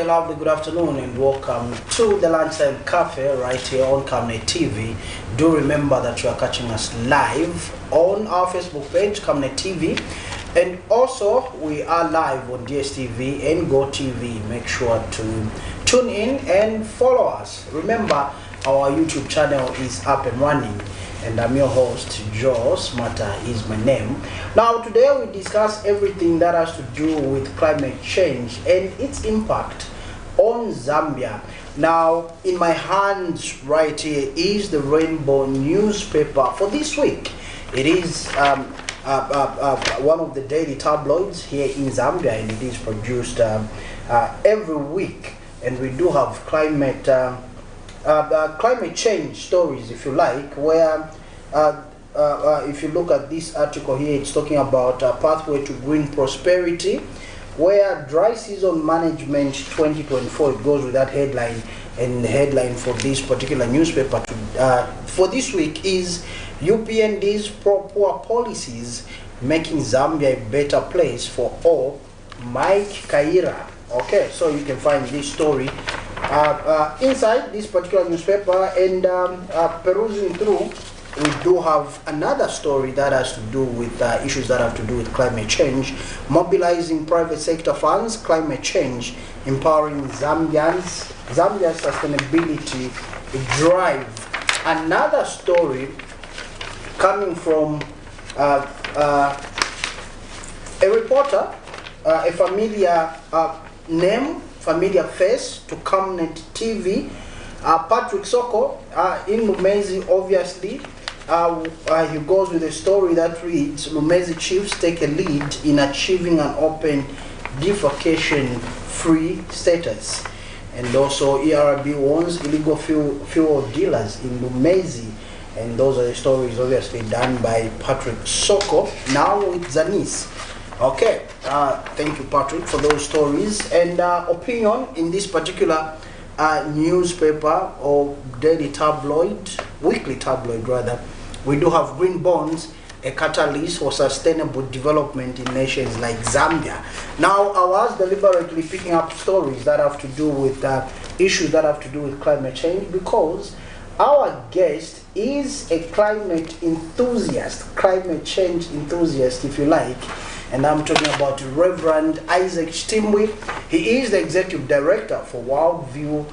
lovely good afternoon and welcome to the Lunchtime Cafe right here on Camnet TV. Do remember that you are catching us live on our Facebook page, Camnet TV, and also we are live on DSTV and GoTV. Make sure to tune in and follow us. Remember, our YouTube channel is up and running, and I'm your host, Joe Smata is my name. Now today we discuss everything that has to do with climate change and its impact on Zambia. Now in my hands right here is the Rainbow newspaper for this week. It is one of the daily tabloids here in Zambia, and it is produced every week, and we do have climate change stories, if you like, where if you look at this article here, it's talking about a pathway to green prosperity, where dry season management 2024, it goes with that headline, and the headline for this particular newspaper for this week is UPND's poor policies making Zambia a better place for all. Mike Kaira. Okay, so you can find this story inside this particular newspaper, and perusing through, we do have another story that has to do with issues that have to do with climate change. Mobilizing private sector funds, climate change, empowering Zambia's sustainability drive. Another story coming from a reporter, a familiar name, familiar face to Camnet TV, Patrick Soko in Lumezi. Obviously, he goes with a story that reads, Lumezi chiefs take a lead in achieving an open defecation-free status. And also ERB warns illegal fuel dealers in Lumezi. And those are the stories obviously done by Patrick Soko, now with Zanis. Okay, thank you, Patrick, for those stories and opinion in this particular newspaper or daily tabloid, weekly tabloid rather. We do have green bonds, a catalyst for sustainable development in nations like Zambia. Now, I was deliberately picking up stories that have to do with issues that have to do with climate change, because our guest is a climate change enthusiast, if you like. And I'm talking about Reverend Isaac Chitimbwe. He is the Executive Director for Worldview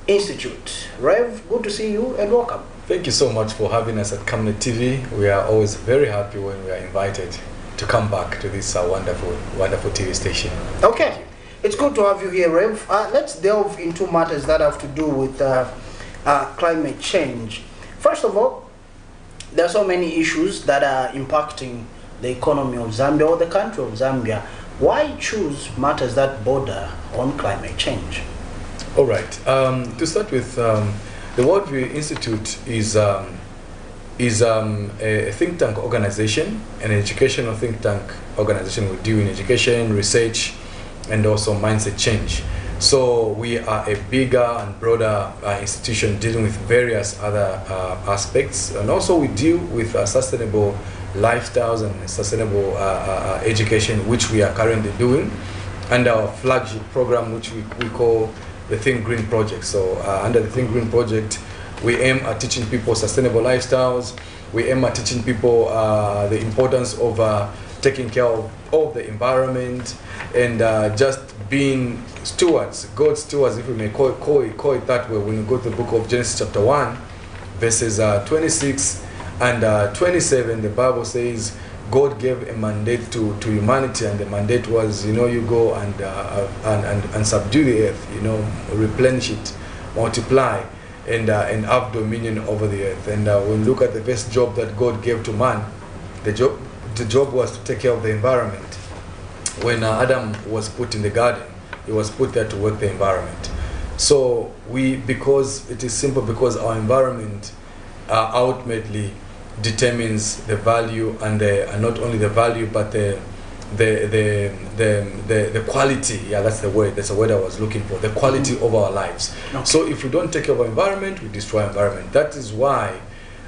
Institute. Rev, good to see you and welcome. Thank you so much for having us at Camnet TV. We are always very happy when we are invited to come back to this wonderful TV station. Okay, it's good to have you here, Rev. Let's delve into matters that have to do with climate change. First of all, there are so many issues that are impacting the economy of Zambia or the country of Zambia. Why choose matters that border on climate change? All right. To start with, the Worldview Institute is a think tank organization, an educational think tank organization. We deal in education, research, and also mindset change. So we are a bigger and broader institution dealing with various other aspects, and also we deal with sustainable lifestyles and sustainable education, which we are currently doing, and our flagship program, which we call the Think Green Project. So under the Think Green Project, we aim at teaching people sustainable lifestyles. We aim at teaching people the importance of taking care of the environment, and just being stewards, God's stewards, if we may call it that way. When you go to the book of Genesis chapter 1, verses 26 and 27, the Bible says God gave a mandate to humanity, and the mandate was, you go and subdue the earth, replenish it, multiply, and have dominion over the earth. And when you look at the first job that God gave to man, the job was to take care of the environment. When Adam was put in the garden, he was put there to work the environment. So because it is simple, because our environment ultimately determines the value, and not only the value, but the quality. Yeah, that's the word I was looking for. The quality of our lives. Okay. So if we don't take care of our environment, we destroy environment. That is why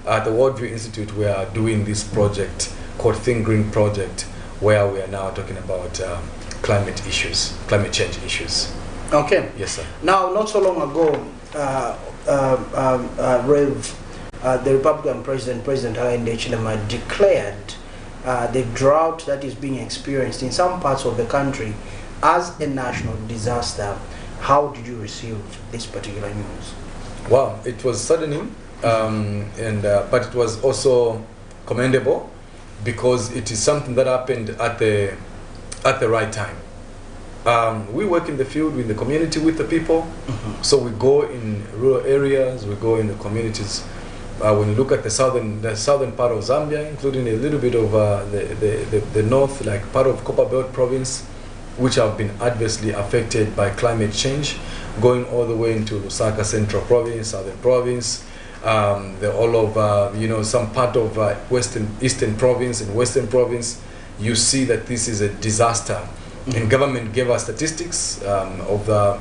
at the Worldview Institute we are doing this project called Think Green Project, where we are now talking about climate change issues. Okay. Yes, sir. Now, not so long ago, the Republican President Hakainde Hichilema declared the drought that is being experienced in some parts of the country as a national disaster. How did you receive this particular news? Wow, it was saddening, but it was also commendable because it is something that happened at the right time. We work in the field, in the community, with the people. So we go in rural areas, we go in the communities. When you look at the southern part of Zambia, including a little bit of the north, like part of Copperbelt province, which have been adversely affected by climate change, going all the way into Lusaka Central Province, Southern Province, all of some part of Eastern Province and Western Province. You see that this is a disaster. And government gave us statistics of the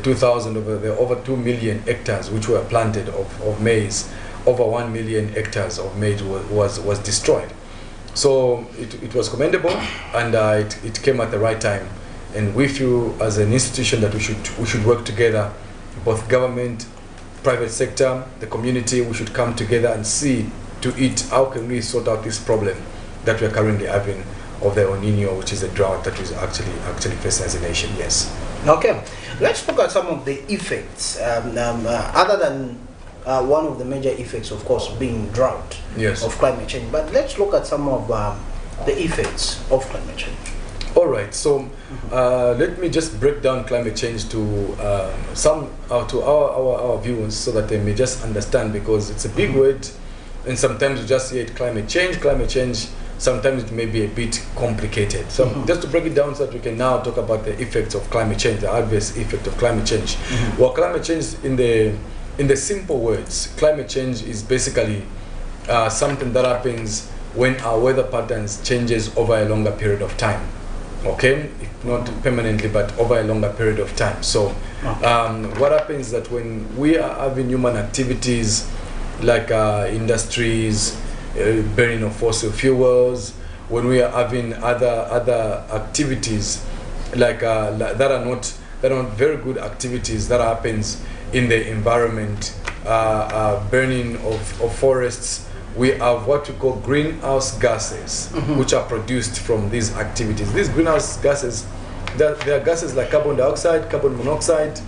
2000 over 2 million hectares which were planted of maize. Over 1 million hectares of maize was destroyed. So it was commendable, and it came at the right time. And we feel as an institution that we should work together, both government, private sector, the community. We should come together and see to it how can we sort out this problem that we are currently having of the El Nino, which is a drought that is actually facing as a nation. Yes. Okay, let's look at some of the effects other than one of the major effects, of course, being drought. Yes. Of climate change. But let's look at some of the effects of climate change. All right. So let me just break down climate change to our viewers so that they may just understand, because it's a big word, and sometimes you just hear it, climate change. Climate change. Sometimes it may be a bit complicated. So just to break it down so that we can now talk about the effects of climate change, the adverse effect of climate change. Well, climate change, in the simple words, climate change is basically something that happens when our weather patterns changes over a longer period of time. Okay, not permanently, but over a longer period of time. So what happens is that when we are having human activities like industries, burning of fossil fuels, when we are having other activities like that are not very good activities that happens in the environment, burning of forests, we have what we call greenhouse gases, which are produced from these activities. These greenhouse gases, there are gases like carbon dioxide, carbon monoxide,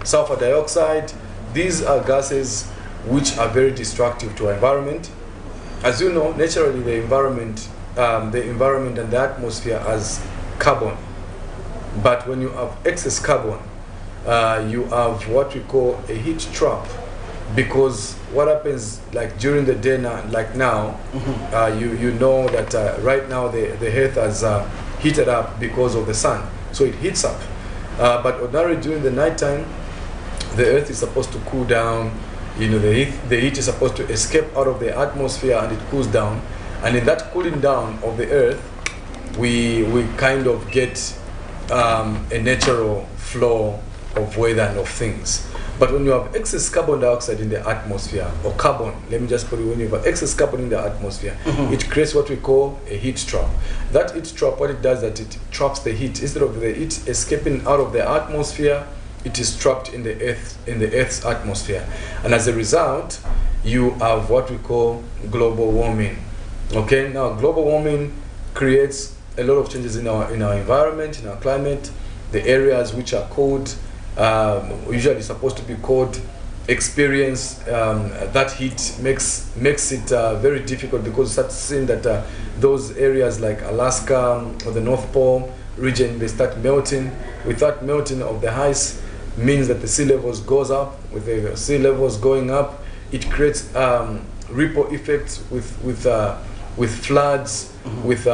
sulfur dioxide. These are gases which are very destructive to our environment. As you know, naturally the environment and the atmosphere has carbon. But when you have excess carbon, you have what we call a heat trap, because what happens, like during the day now, like now, you know that right now the earth has heated up because of the sun, so it heats up. But ordinarily during the nighttime, the earth is supposed to cool down. You know, the heat is supposed to escape out of the atmosphere and it cools down. And in that cooling down of the earth, we kind of get a natural flow of weather and of things. But when you have excess carbon dioxide in the atmosphere, or carbon, let me just put it, when you have excess carbon in the atmosphere, it creates what we call a heat trap. That heat trap, what it does is that it traps the heat. Instead of the heat escaping out of the atmosphere, it is trapped in the Earth's atmosphere. And as a result, you have what we call global warming. Okay, now global warming creates a lot of changes in our environment, in our climate. The areas which are cold, usually supposed to be cold, experience that heat makes it very difficult, because you start seeing that those areas like Alaska or the North Pole region, they start melting. With that melting of the ice, means that the sea levels goes up. With the sea levels going up, it creates ripple effects with floods, with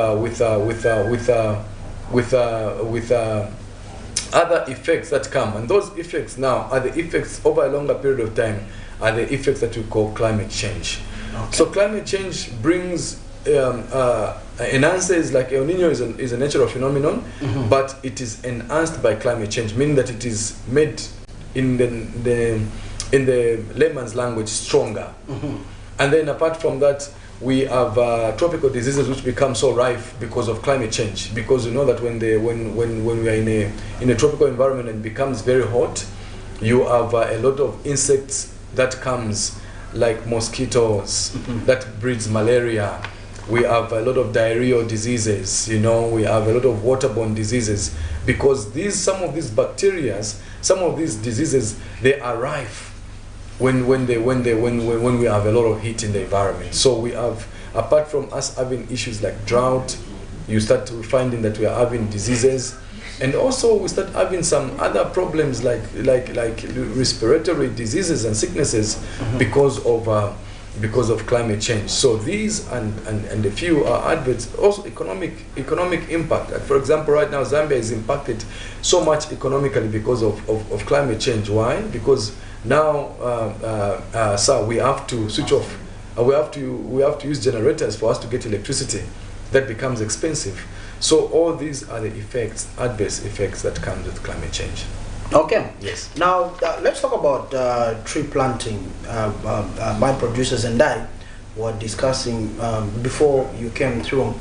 other effects that come, and those effects now are the effects over a longer period of time, are the effects that we call climate change. Okay. So climate change brings enhances, is like El Nino is a natural phenomenon, but it is enhanced by climate change, meaning that it is made in the layman's language stronger. And then apart from that, we have tropical diseases which become so rife because of climate change. Because you know that when we are in a tropical environment and it becomes very hot, you have a lot of insects that comes, like mosquitoes, that breeds malaria. We have a lot of diarrheal diseases, you know, we have a lot of waterborne diseases, because some of these bacteria, some of these diseases, they are rife when we have a lot of heat in the environment. So we have, apart from us having issues like drought, you start finding that we are having diseases, and also we start having some other problems like respiratory diseases and sicknesses because of climate change. So these and a few are adverse. Also economic impact. Like for example, right now Zambia is impacted so much economically because of climate change. Why? Because now, sir, we have to switch off. We have to use generators for us to get electricity. That becomes expensive. So all these are the effects, adverse effects that come with climate change. Okay. Yes. Now let's talk about tree planting. My producers and I were discussing before you came through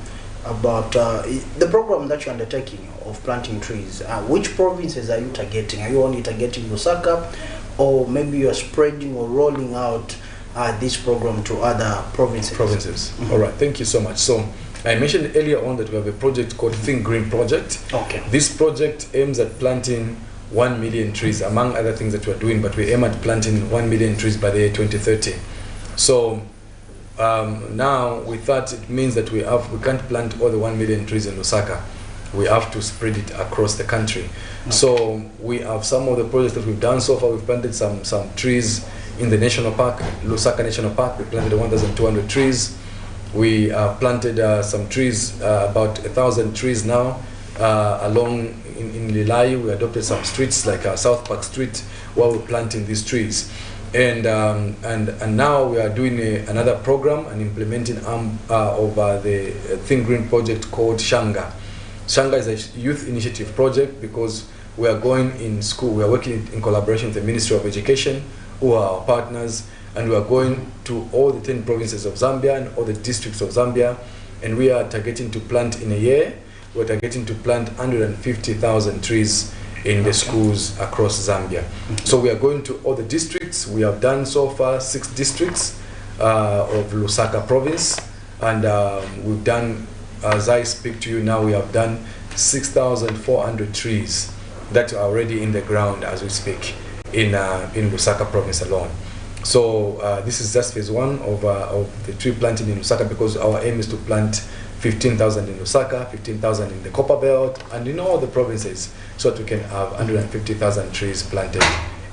about the program that you're undertaking of planting trees. Which provinces are you targeting? Are you only targeting Lusaka, or maybe you are spreading or rolling out this program to other provinces? All right. Thank you so much. So I mentioned earlier on that we have a project called Think Green Project. Okay. This project aims at planting 1 million trees, among other things that we're doing, but we aim at planting 1 million trees by the year 2030. So now we thought it means that we can't plant all the 1 million trees in Lusaka. We have to spread it across the country. Okay. So we have some of the projects that we've done so far. We've planted some trees in the national park, Lusaka National Park. We planted 1,200 trees. We planted some trees, about 1,000 trees now, along in Lilai. We adopted some streets like South Park Street while we're planting these trees. And now we are doing another program and implementing of the Think Green project called Shanga. Shanga is a youth initiative project because we are going in school. We are working in collaboration with the Ministry of Education, who are our partners, and we are going to all the 10 provinces of Zambia and all the districts of Zambia, and we are targeting to plant in a year. We're targeting to plant 150,000 trees in the schools across Zambia. So we are going to all the districts. We have done so far 6 districts of Lusaka province, and we've done, as I speak to you now, we have done 6,400 trees that are already in the ground as we speak in Lusaka province alone. So this is just phase 1 of the tree planting in Lusaka, because our aim is to plant 15,000 in Lusaka, 15,000 in the Copper Belt, and in all the provinces, so that we can have 150,000 trees planted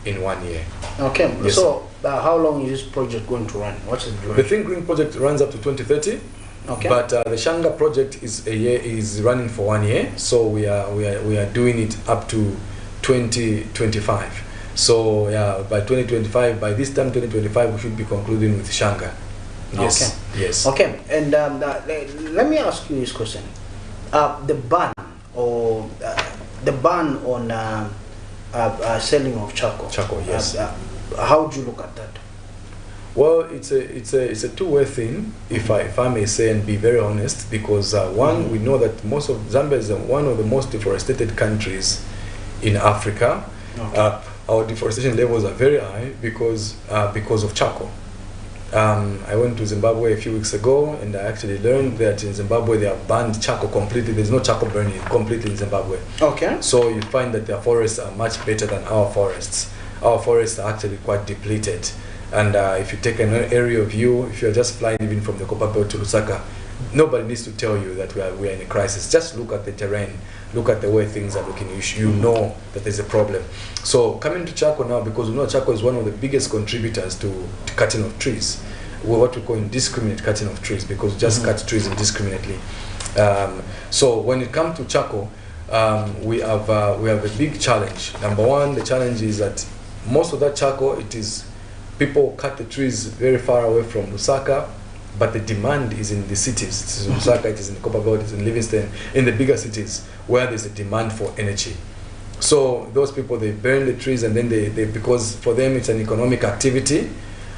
in 1 year. Okay. Yes, so how long is this project going to run? What's the duration? The Think Green project runs up to 2030. Okay. But the Shanga project is running for 1 year, so we are doing it up to 2025. So yeah, by 2025, by this time 2025, we should be concluding with Shanga. Yes. Okay. Yes. Okay. And let me ask you this question: the ban on selling of charcoal. Charcoal. Yes. How do you look at that? Well, it's a two-way thing, if I may say, and be very honest, because one, we know that most of Zambia is one of the most deforested countries in Africa. Okay. Our deforestation levels are very high because of charcoal. I went to Zimbabwe a few weeks ago, and I actually learned that in Zimbabwe they have banned charcoal completely. There's no charcoal burning completely in Zimbabwe. Okay. So you find that their forests are much better than our forests. Our forests are actually quite depleted. And if you take an aerial view, if you're just flying even from the Copper Belt to Lusaka, nobody needs to tell you that we are in a crisis. Just look at the terrain, look at the way things are looking. You know that there's a problem. So coming to charcoal now, because we know charcoal is one of the biggest contributors to cutting of trees. Well, what we call indiscriminate cutting of trees, because we just cut trees indiscriminately. So when it comes to charcoal, we have a big challenge. Number one, the challenge is that most of that charcoal, people cut the trees very far away from Lusaka, but the demand is in the cities. It is in Lusaka, it is in the Copper Belt, it is in Livingston, in the bigger cities where there's a demand for energy. So those people, they burn the trees, and then they because for them it's an economic activity,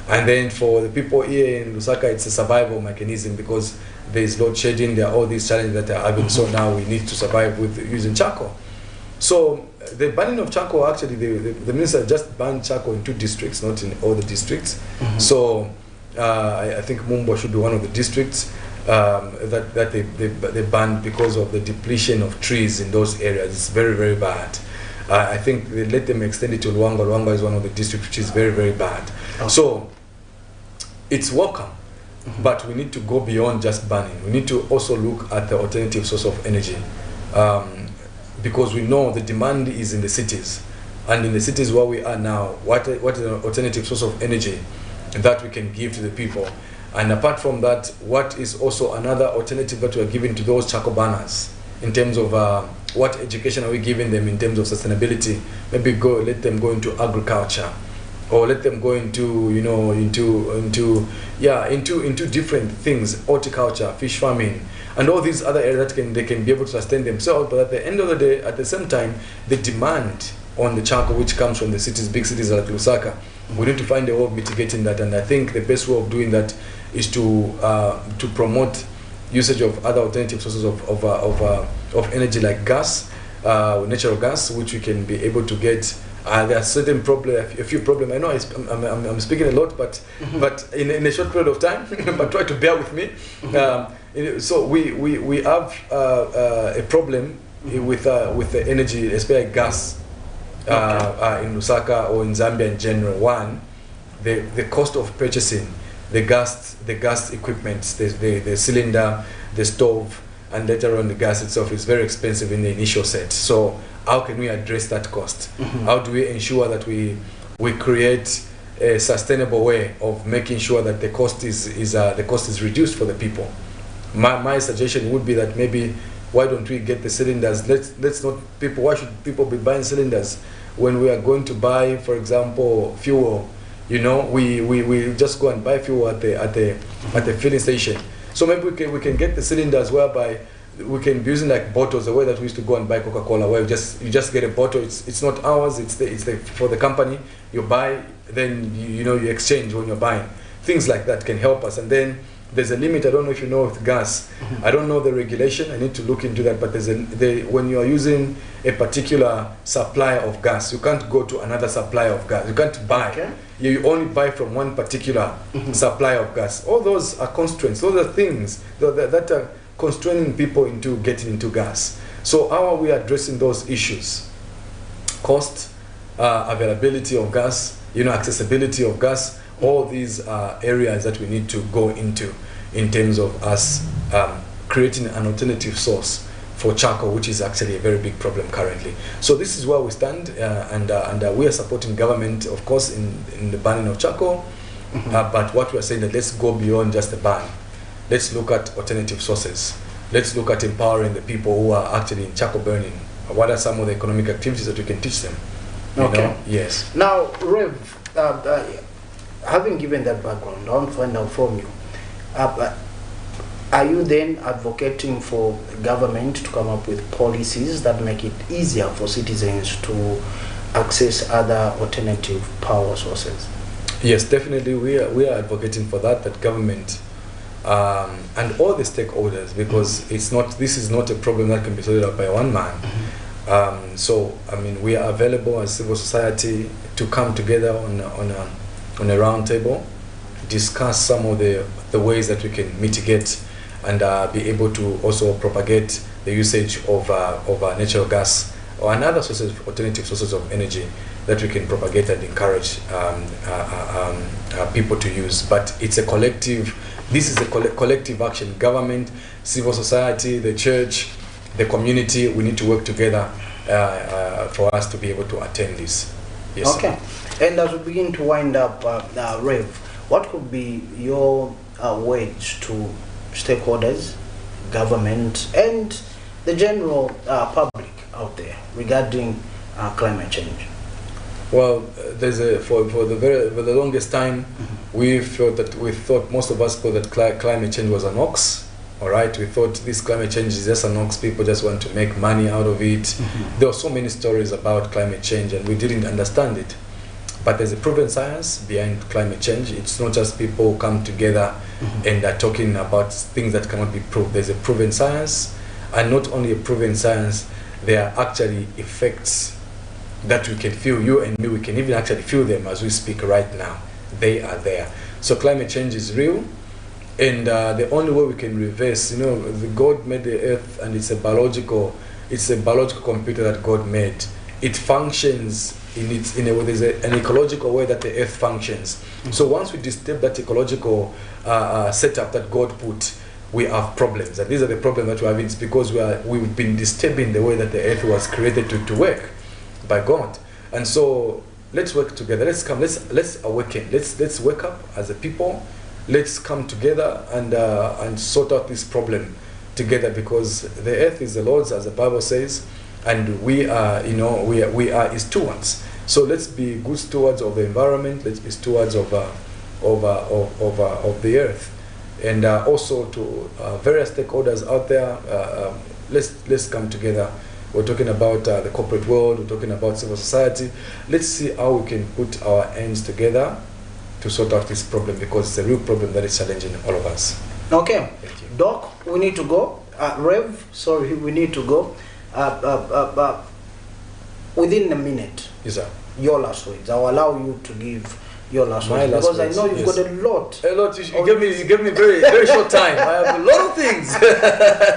And then for the people here in Lusaka, it's a survival mechanism because there is load shedding, there are all these challenges that are having, so now we need to survive with using charcoal. So the banning of charcoal, actually, the minister just banned charcoal in 2 districts, not in all the districts. So I think Mumbo should be one of the districts that they banned because of the depletion of trees in those areas. It's very, very bad. I think they let them extend it to Luanga. Luanga is one of the districts which is very, very bad. Okay. So it's welcome, but we need to go beyond just banning. We need to also look at the alternative source of energy, because we know the demand is in the cities, and in the cities where we are now, what is an alternative source of energy that we can give to the people? And apart from that, what is also another alternative that we are giving to those charcoal burners in terms of what education are we giving them in terms of sustainability? Maybe let them go into agriculture, or let them go into into different things, horticulture, fish farming, and all these other areas that they can be able to sustain themselves. But at the end of the day, at the same time, the demand on the charcoal which comes from the cities, big cities like Lusaka, we need to find a way of mitigating that. And I think the best way of doing that is to promote usage of other alternative sources of energy, like gas, natural gas, which we can be able to get. There are certain a few problems. I know I'm speaking a lot, but in a short period of time, but try to bear with me. So we have a problem with the energy, especially gas, in Lusaka or in Zambia in general. One, the cost of purchasing the gas equipment, the cylinder, the stove, and later on the gas itself is very expensive in the initial set. So how can we address that cost? How do we ensure that we create a sustainable way of making sure that the cost is reduced for the people? My suggestion would be that maybe why don't we get the cylinders? Why should people be buying cylinders when we are going to buy, for example, fuel? We just go and buy fuel at the filling station. So maybe we can get the cylinders whereby we can be using like bottles, the way that we used to go and buy Coca-Cola, where you just get a bottle. It's not ours. It's for the company. You buy, then you exchange when you're buying. Things like that can help us. And then there's a limit. I don't know if you know with gas. I don't know the regulation. I need to look into that. But when you are using a particular supply of gas, you can't go to another supply of gas. You can't buy. Okay. You only buy from one particular supply of gas. All those are constraints. Those are things that are constraining people into getting into gas. So how are we addressing those issues? Cost, availability of gas, accessibility of gas. All these are areas that we need to go into in terms of us creating an alternative source for charcoal, which is actually a very big problem currently. So this is where we stand, and we are supporting government, of course, in the banning of charcoal. But what we are saying that let's go beyond just the ban. Let's look at alternative sources. Let's look at empowering the people who are actually in charcoal burning. What are some of the economic activities that we can teach them? Okay. Yes. Now, Rev, having given that background, I want to find out from you. Are you then advocating for government to come up with policies that make it easier for citizens to access other alternative power sources? Yes, definitely. We are advocating for that government and all the stakeholders, because this is not a problem that can be sorted out by one man. So I mean, we are available as civil society to come together on a round table, discuss some of the ways that we can mitigate and be able to also propagate the usage of natural gas or another alternative sources of energy that we can propagate and encourage people to use. But it's a collective. This is a collective action. Government, civil society, the church, the community. We need to work together for us to be able to attain this. Yes. Okay. And as we begin to wind up, Rev, what could be your words to stakeholders, government, and the general public out there regarding climate change? Well, there's for the longest time, we thought most of us thought that climate change was an hoax. All right, we thought this climate change is just an hoax. People just want to make money out of it. There were so many stories about climate change, and we didn't understand it. But there's a proven science behind climate change. It's not just people come together and are talking about things that cannot be proved. There's a proven science, and not only a proven science, there are actually effects that we can feel. You and me, we can even actually feel them as we speak right now. They are there. So climate change is real, and the only way we can reverse, God made the earth, and it's a biological computer that God made. It functions in a way. There's an ecological way that the earth functions. So once we disturb that ecological setup that God put, we have problems, and these are the problems that we're having. It's because we've been disturbing the way that the earth was created to work by God. And so let's work together. Let's awaken. Let's wake up as a people. Let's come together and sort out this problem together, because the earth is the Lord's, as the Bible says, and we are His stewards. So let's be good stewards of the environment. Let's be stewards of the earth, and also to various stakeholders out there. Let's come together. We're talking about the corporate world. We're talking about civil society. Let's see how we can put our hands together to sort out this problem, because it's a real problem that is challenging all of us. Okay, Doc, we need to go. Rev, sorry, we need to go. Within a minute, Yes, sir. your last words. I'll allow you to give your last words, because I know you've got a lot. A lot. You gave me very very short time. I have a lot of things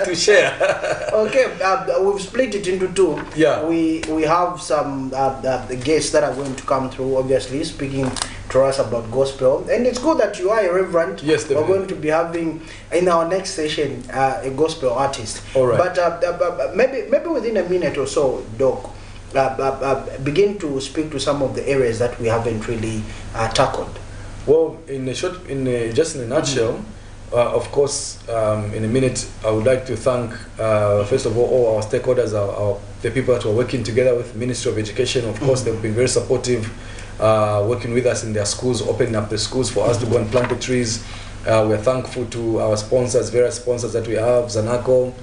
to share. Okay, we've split it into two. Yeah. We have some guests that are going to come through, obviously speaking to us about gospel, and it's good that you are a reverend. Yes, definitely. We're going to be having in our next session a gospel artist. All right. But maybe within a minute or so, Doc, begin to speak to some of the areas that we haven't really tackled. Well, just in a nutshell, of course, in a minute, I would like to thank first of all our stakeholders, the people that we're working together with, Ministry of Education. Of course, they've been very supportive, working with us in their schools, opening up the schools for us to go and plant the trees. We're thankful to our sponsors, various sponsors that we have, Zanaco,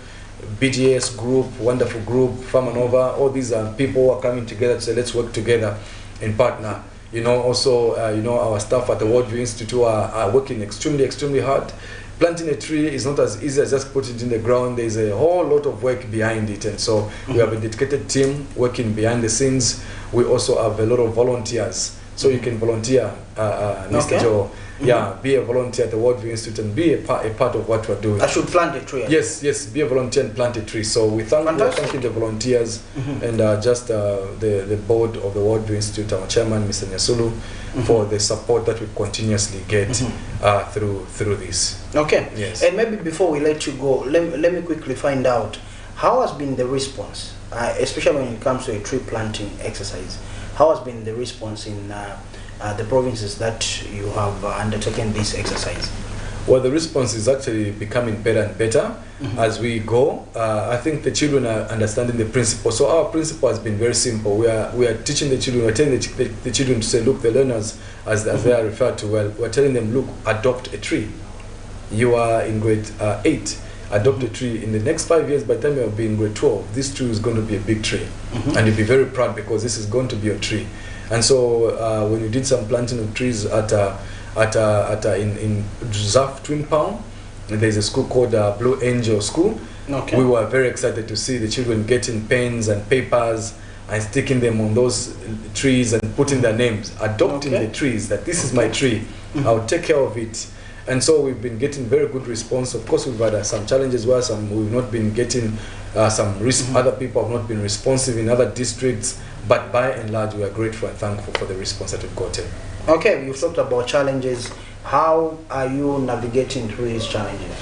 BGS Group, wonderful group, Farmanova. All these people who are coming together to say, let's work together and partner. Also, our staff at the Worldview Institute are working extremely hard. Planting a tree is not as easy as just put it in the ground. There's a whole lot of work behind it, and so we have a dedicated team working behind the scenes. We also have a lot of volunteers, so you can volunteer, Mr. Joe. Yeah, be a volunteer at the Worldview Institute and be a part of what we're doing. I should plant a tree. Yes, be a volunteer and plant a tree. So we're thanking the volunteers and just the board of the Worldview Institute, our chairman, Mr. Nyasulu, for the support that we continuously get through this. Okay. Yes. And maybe before we let you go, let me quickly find out how has been the response, especially when it comes to a tree planting exercise. How has been the response in the provinces that you have undertaken this exercise? Well, the response is actually becoming better and better as we go. I think the children are understanding the principle. So our principle has been very simple. We are teaching the children, we're telling the children to say, look, the learners, as they are referred to, well, we're telling them, look, adopt a tree. You are in grade 8. Adopt a tree. In the next 5 years, by the time you'll be in grade 12, this tree is going to be a big tree. And you'll be very proud because this is going to be your tree. And so when we did some planting of trees in Zaf Twin Palm, there's a school called Blue Angel School. Okay. We were very excited to see the children getting pens and papers and sticking them on those trees and putting their names, adopting the trees, that this is my tree, I'll take care of it. And so we've been getting very good response. Of course, we've had some challenges where we've not been getting other people have not been responsive in other districts, but by and large, we are grateful and thankful for the response that we've gotten. Okay, you've talked about challenges. How are you navigating through these challenges?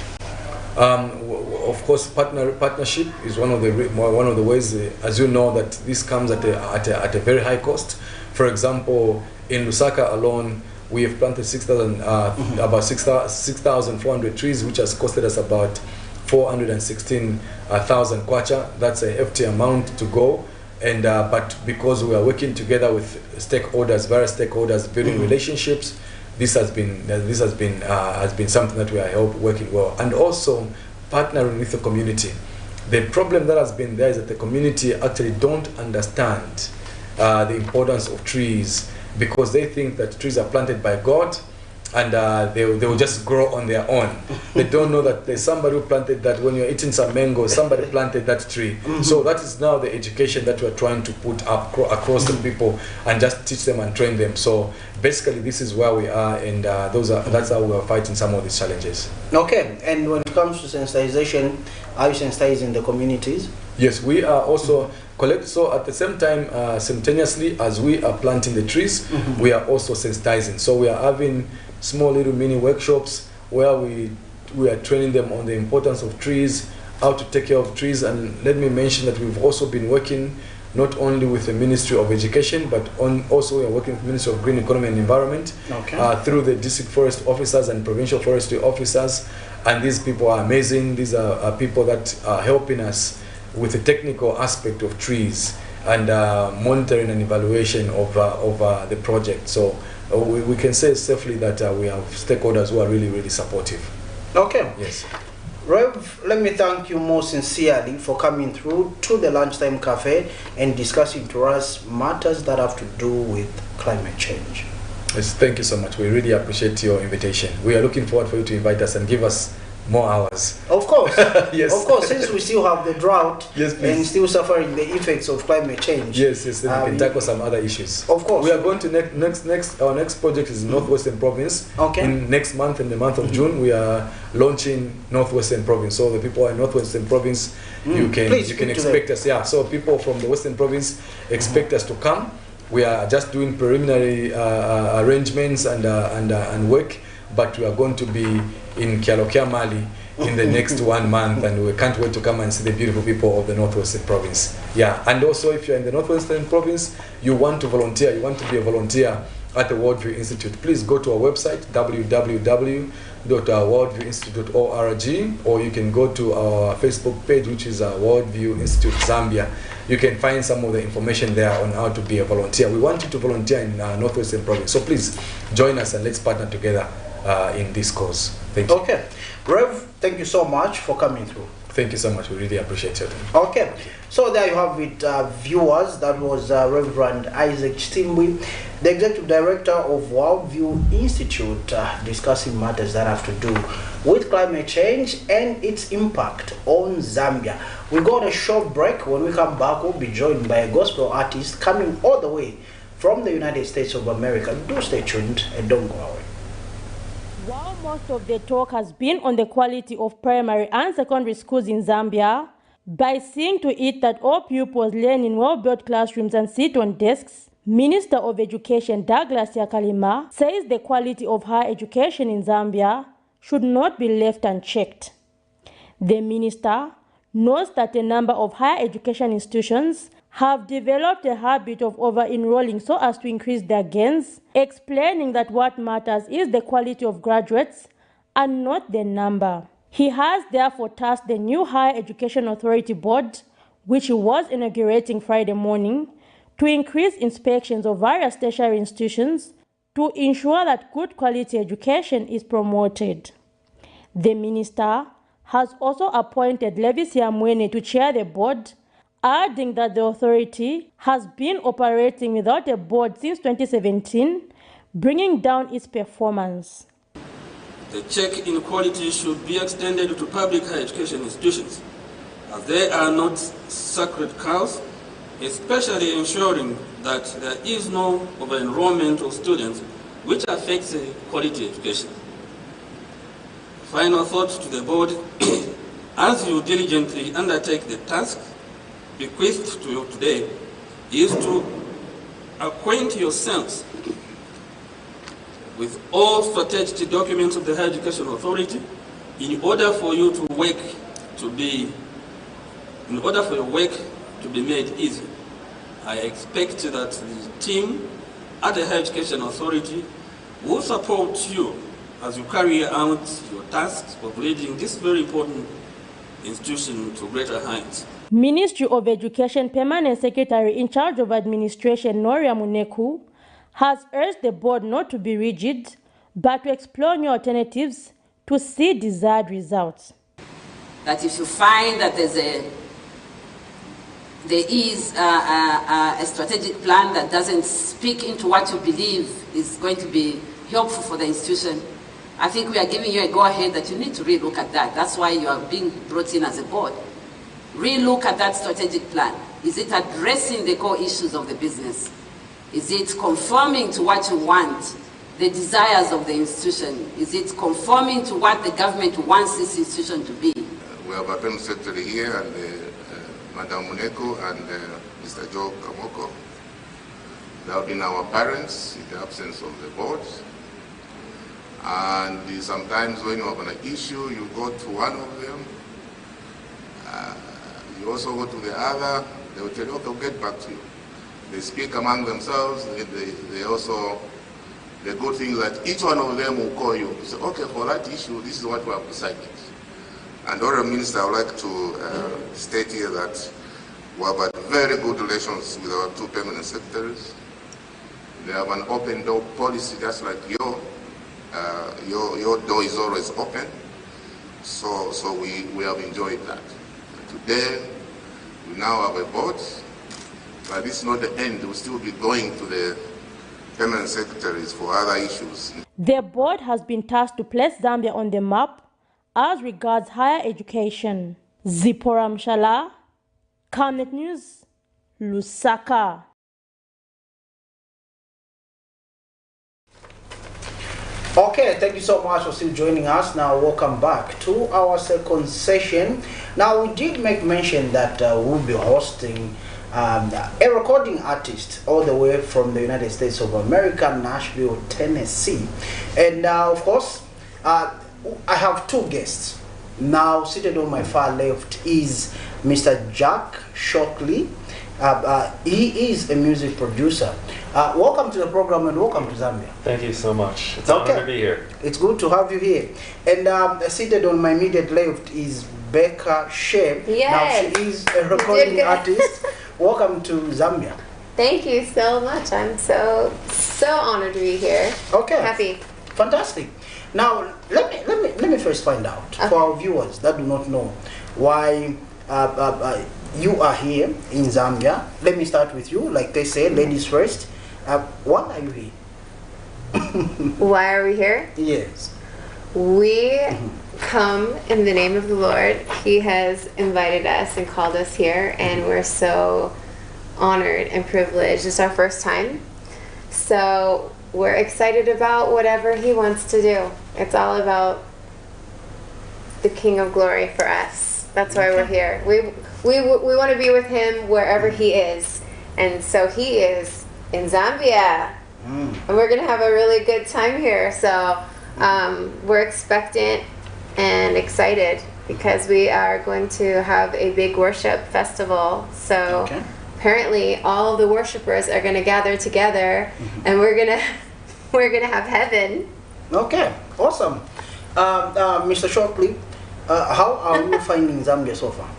Of course, partnership is one of the ways. As you know, that this comes at a very high cost. For example, in Lusaka alone, we have planted about 6,400 trees, which has costed us about 416,000 kwacha. That's a hefty amount to go. And but because we are working together with stakeholders, various stakeholders, building relationships, this has been something that we are working well, and also partnering with the community. The problem that has been there is that the community actually don't understand the importance of trees because they think that trees are planted by God and they will just grow on their own. They don't know that there's somebody who planted that. When you're eating some mango, somebody planted that tree. So that is now the education that we're trying to put up across the people and just teach them and train them. So basically this is where we are, and that's how we are fighting some of these challenges. Okay, and when it comes to sensitization, are you sensitizing the communities? Yes, we are also so at the same time, simultaneously as we are planting the trees, we are also sensitizing. So we are having small little mini workshops where we are training them on the importance of trees, how to take care of trees. And let me mention that we've also been working not only with the Ministry of Education, but also we are working with the Ministry of Green Economy and Environment, through the district forest officers and provincial forestry officers. And these people are amazing. These are people that are helping us with the technical aspect of trees and monitoring and evaluation of the project. So we can say safely that we have stakeholders who are really, really supportive. Okay. Yes. Rev, let me thank you more sincerely for coming through to the Lunchtime Cafe and discussing to us matters that have to do with climate change. Yes, thank you so much. We really appreciate your invitation. We are looking forward for you to invite us and give us more hours. Of course. Yes. Of course, since we still have the drought, yes, and still suffering the effects of climate change. Yes, then we can tackle some other issues. Of course. We are going to our next project is Northwestern Province. Okay. In next month, in the month of June, we are launching Northwestern Province. So the people in Northwestern Province, you can expect us. Yeah. So people from the Western Province expect us to come. We are just doing preliminary arrangements and work, but we are going to be in Kialokea, Mali in the next 1 month, and we can't wait to come and see the beautiful people of the Northwestern Province. Yeah, and also if you're in the Northwestern Province, you want to volunteer, you want to be a volunteer at the Worldview Institute, please go to our website, www.worldviewinstitute.org, or you can go to our Facebook page, which is Worldview Institute Zambia. You can find some of the information there on how to be a volunteer. We want you to volunteer in Northwestern Province, so please join us and let's partner together in this cause. Thank you. Okay. Rev, thank you so much for coming through. Thank you so much. We really appreciate it. Okay. So there you have it, viewers. That was Reverend Isaac Chitimbwe, the Executive Director of Worldview Institute, discussing matters that have to do with climate change and its impact on Zambia. We go on a short break. When we come back, we'll be joined by a gospel artist coming all the way from the United States of America. Do stay tuned and don't go away. While most of the talk has been on the quality of primary and secondary schools in Zambia, by seeing to it that all pupils learn in well-built classrooms and sit on desks, Minister of Education Douglas Yakalima says the quality of higher education in Zambia should not be left unchecked. The minister notes that a number of higher education institutions have developed a habit of over-enrolling so as to increase their gains, explaining that what matters is the quality of graduates and not the number. He has therefore tasked the new Higher Education Authority Board, which he was inaugurating Friday morning, to increase inspections of various tertiary institutions to ensure that good quality education is promoted. The minister has also appointed Levis Yamwene to chair the board, adding that the authority has been operating without a board since 2017, bringing down its performance. The check in quality should be extended to public higher education institutions, as they are not sacred cows, especially ensuring that there is no over-enrollment of students, which affects quality education. Final thought to the board, as you diligently undertake the task bequeathed to you today, is to acquaint yourselves with all strategic documents of the Higher Education Authority in order for your work to be made easy. I expect that the team at the Higher Education Authority will support you as you carry out your tasks of leading this very important institution to greater heights. Ministry of Education Permanent Secretary in charge of administration, Noria Muneku, has urged the board not to be rigid, but to explore new alternatives to see desired results. That if you find that there's a there is a strategic plan that doesn't speak into what you believe is going to be helpful for the institution, I think we are giving you a go-ahead that you need to relook at that. That's why you are being brought in as a board. Relook at that strategic plan. Is it addressing the core issues of the business? Is it conforming to what you want, the desires of the institution? Is it conforming to what the government wants this institution to be? We have a permanent secretary here, and Madam Muneko and Mr. Joe Kamoko. They have been our parents in the absence of the board. And sometimes when you have an issue, you go to one of them, you also go to the other, they will tell you, okay, we'll get back to you. They speak among themselves, they also, the good thing is that each one of them will call you. You say, okay, for that issue, this is what we have decided. And Honourable Minister, I would like to state here that we have had very good relations with our two permanent secretaries. They have an open door policy, just like your door is always open. So we have enjoyed that. Today, we now have a board, but this is not the end. We'll still be going to the permanent secretaries for other issues. The board has been tasked to place Zambia on the map as regards higher education. Zipporah Mshala, Camnet News, Lusaka. Okay, thank you so much for still joining us. Now, welcome back to our second session. Now, we did make mention that we'll be hosting a recording artist all the way from the United States of America, Nashville, Tennessee. And of course, I have two guests. Now, seated on my far left is Mr. Jack Shockley. He is a music producer. Welcome to the program and welcome to Zambia. Thank you so much. It's an honor to be here. It's good to have you here. And seated on my immediate left is Becca Shea. Yes. Now she is a recording artist. Welcome to Zambia. Thank you so much. I'm so honored to be here. Okay. Happy. Fantastic. Now let me first find out for our viewers that do not know why you are here in Zambia. Let me start with you. Like they say, ladies first. Why are you here? Why are we here? Yes. We come in the name of the Lord. He has invited us and called us here, and we're so honored and privileged. It's our first time. So we're excited about whatever He wants to do. It's all about the King of Glory for us. That's why we're here. We want to be with Him wherever He is. And so He is in Zambia. And we're going to have a really good time here. So we're expectant and excited because we are going to have a big worship festival. So apparently all of the worshipers are going to gather together and we're going to have heaven. Okay, awesome. Mr. Shockley, how are you finding Zambia so far?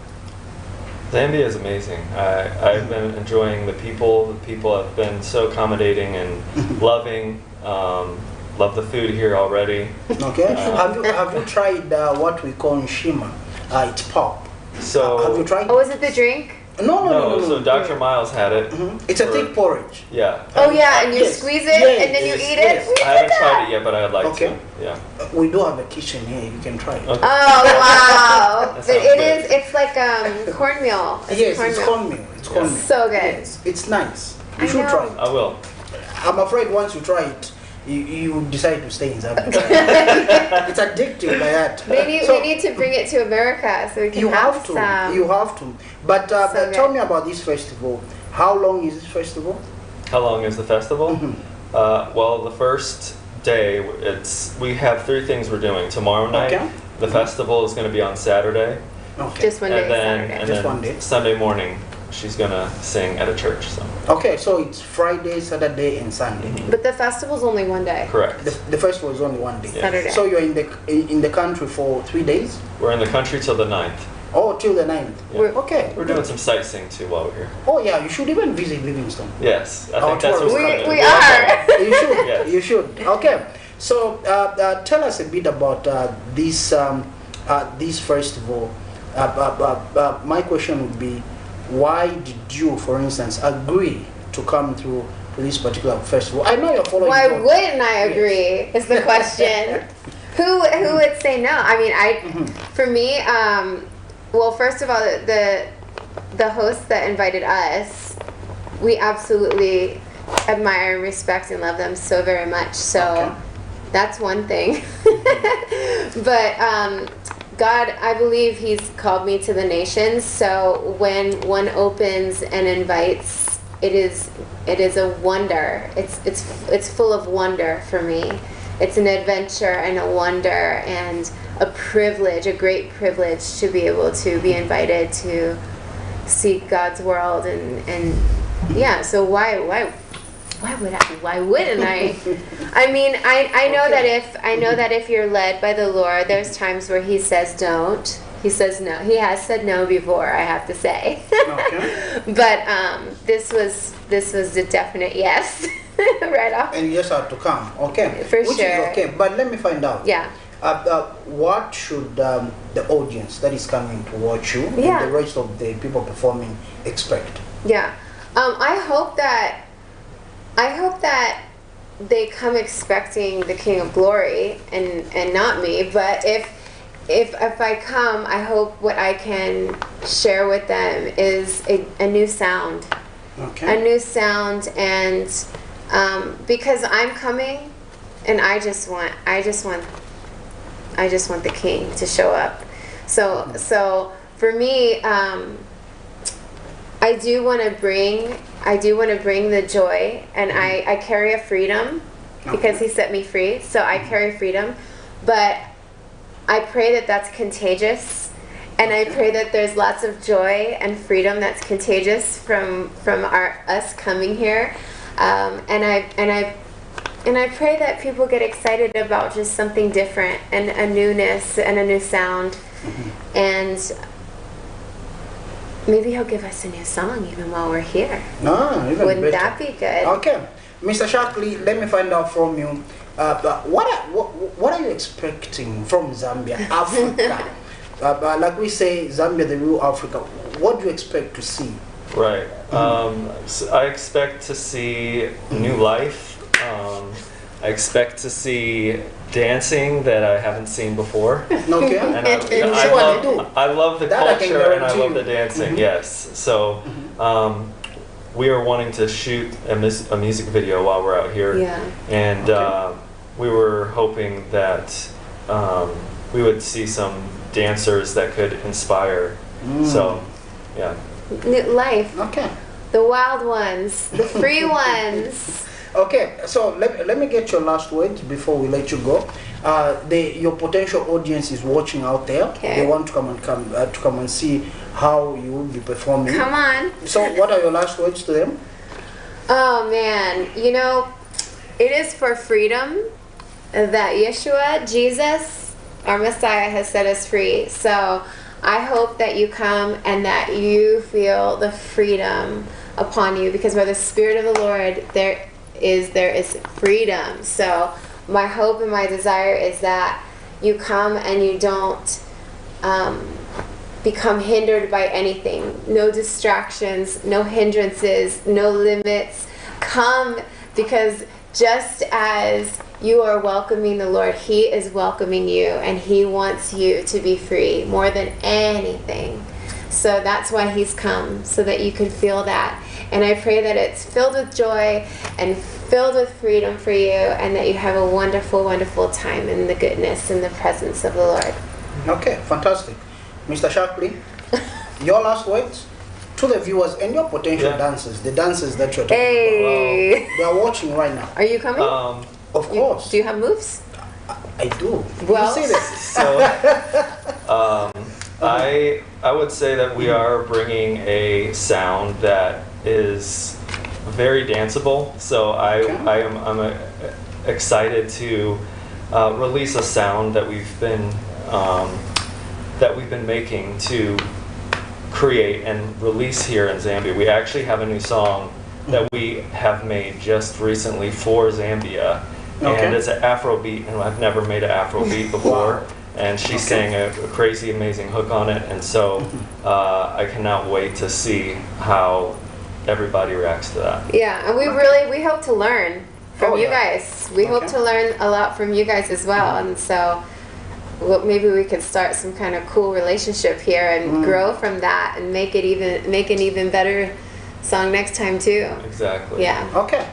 Zambia is amazing. I've been enjoying the people. The people have been so accommodating and loving. Love the food here already. Okay. Have you tried what we call nshima? It's pop. So have you tried? Oh, is it the drink? No. So Dr. Miles had it. It's a thick porridge. Yeah. Oh yeah, and you squeeze it and then you eat it? I haven't tried it yet, but I'd like to. Yeah. We do have a kitchen here. You can try it. Okay. Oh wow! But it's like cornmeal. Yes, it's cornmeal. It's cornmeal. So good. Yes, it's nice. You should try it. I will. I'm afraid once you try it, you decide to stay in Zambia. It's addictive like that. We need to bring it to America so we can have some. You have to. But tell me about this festival. How long is this festival? How long is the festival? Well, the first day, we have three things we're doing. Tomorrow night, the festival is going to be on Saturday. Okay. Just one day, and Saturday. then one day. Sunday morning, she's going to sing at a church. So. Okay, so it's Friday, Saturday, and Sunday. But the festival's only one day. Correct. The festival is only one day. Yeah. Saturday. So you're in the country for 3 days? We're in the country till the 9th. Oh, till the 9th. Yeah. Okay. We're doing some sightseeing too while we're here. Oh yeah, you should even visit Livingston. Yes, I think that's what's coming. We are. You should. Yes. You should. Okay. So tell us a bit about this festival. My question would be, why did you, for instance, agree to come through to this particular festival? I know you're following. Why wouldn't I agree? Is the question. Who would say no? I mean, for me, well, first of all, the hosts that invited us, we absolutely admire and respect and love them so very much. So that's one thing. But God, I believe He's called me to the nations. So when one opens and invites, it is a wonder. It's full of wonder for me. It's an adventure and a wonder and a privilege, a great privilege to be able to be invited to see God's world and yeah. So why wouldn't I? I mean, I know that if you're led by the Lord, there's times where He says don't. He says no. He has said no before, I have to say. But this was a definite yes. Right off. And yes are to come. Okay. For Which sure. is okay. But let me find out. Yeah. What should the audience that is coming to watch you and the rest of the people performing expect? Yeah. I hope that they come expecting the King of Glory and not me. But if I come, I hope what I can share with them is a new sound. Okay. A new sound, and because I'm coming, and I just want the King to show up. So for me, I do want to bring the joy, and I carry a freedom because He set me free. So I carry freedom, but I pray that that's contagious, and I pray that there's lots of joy and freedom that's contagious from us coming here, and I pray that people get excited about just something different and a newness and a new sound, and maybe He'll give us a new song even while we're here. Wouldn't that be good? Okay, Mr. Shackley, let me find out from you. What are you expecting from Zambia, Africa? Like we say, Zambia, the real Africa. What do you expect to see? Right. So I expect to see new life. I expect to see dancing that I haven't seen before. Okay. And I love the culture and I love the dancing. Yes. So we are wanting to shoot a music video while we're out here. Yeah. And we were hoping that we would see some dancers that could inspire. So, yeah. New life. Okay. The wild ones, the free ones. Okay, so let me get your last words before we let you go. Your potential audience is watching out there. Okay. They want to come and see how you will be performing. Come on. So what are your last words to them? Oh man, it is for freedom that Yeshua, Jesus, our Messiah, has set us free. So I hope that you come and that you feel the freedom upon you, because where the Spirit of the Lord there is freedom. So my hope and my desire is that you come and you don't become hindered by anything. No distractions, no hindrances, no limits. Come, because just as you are welcoming the Lord, He is welcoming you, and He wants you to be free more than anything. So that's why He's come, so that you can feel that. And I pray that it's filled with joy and filled with freedom for you, and that you have a wonderful, wonderful time in the goodness and the presence of the Lord. Okay, fantastic. Mr. Shackley, your last words to the viewers and your potential dancers, the dancers that you're talking about. They are watching right now. Are you coming? Of course. Do you have moves? I do. Well, you see this? So, I would say that we are bringing a sound that is very danceable. So I'm excited to release a sound that we've been making to create and release here in Zambia. We actually have a new song that we have made just recently for Zambia, and it's an Afro beat, and I've never made an Afro beat before. and she sang a crazy, amazing hook on it. And so I cannot wait to see how everybody reacts to that. Yeah, and we hope to learn from you guys. We hope to learn a lot from you guys as well, and so maybe we could start some kind of cool relationship here and grow from that and make an even better song next time too. Exactly. Yeah. Okay.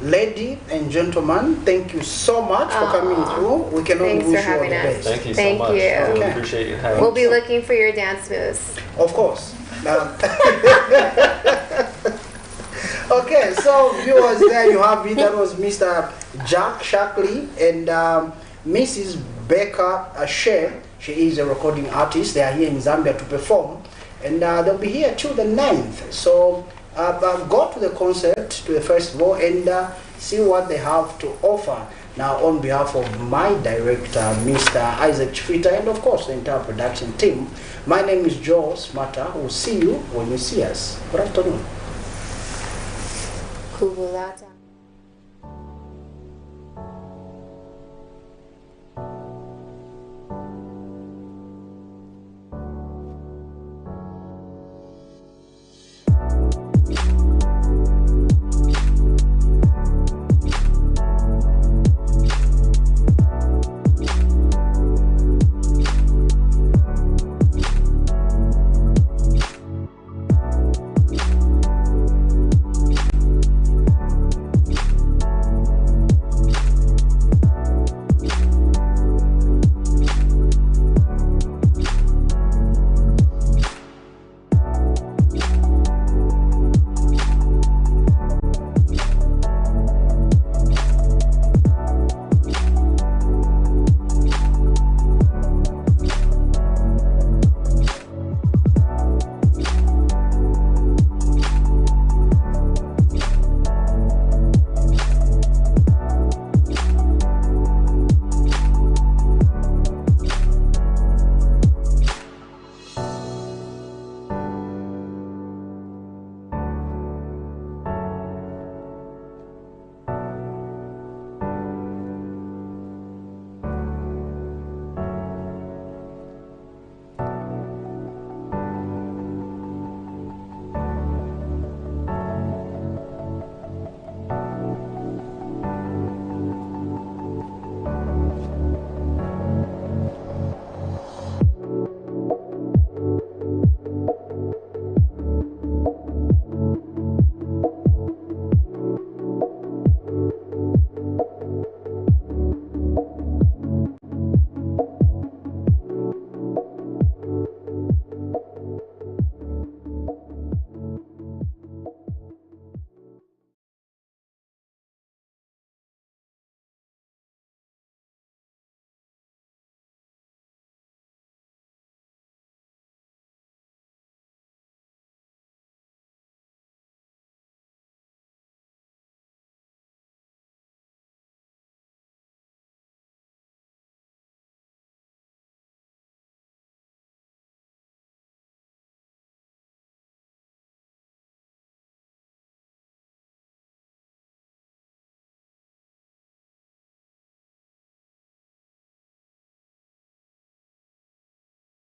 Lady and gentlemen, thank you so much for coming through. We can only wish you all the best. Thank you so much. I really appreciate you having me. We'll be looking for your dance moves. Of course. Okay, so viewers, there you have it. That was Mr. Jack Shackley and Mrs. Becca Shea. She is a recording artist. They are here in Zambia to perform, and they'll be here till the 9th. So go to the concert, to the festival, and see what they have to offer. Now, on behalf of my director, Mr. Isaac Chifita, and of course the entire production team, my name is Joe Smata. We'll see you when you see us. Good afternoon. Kubulata.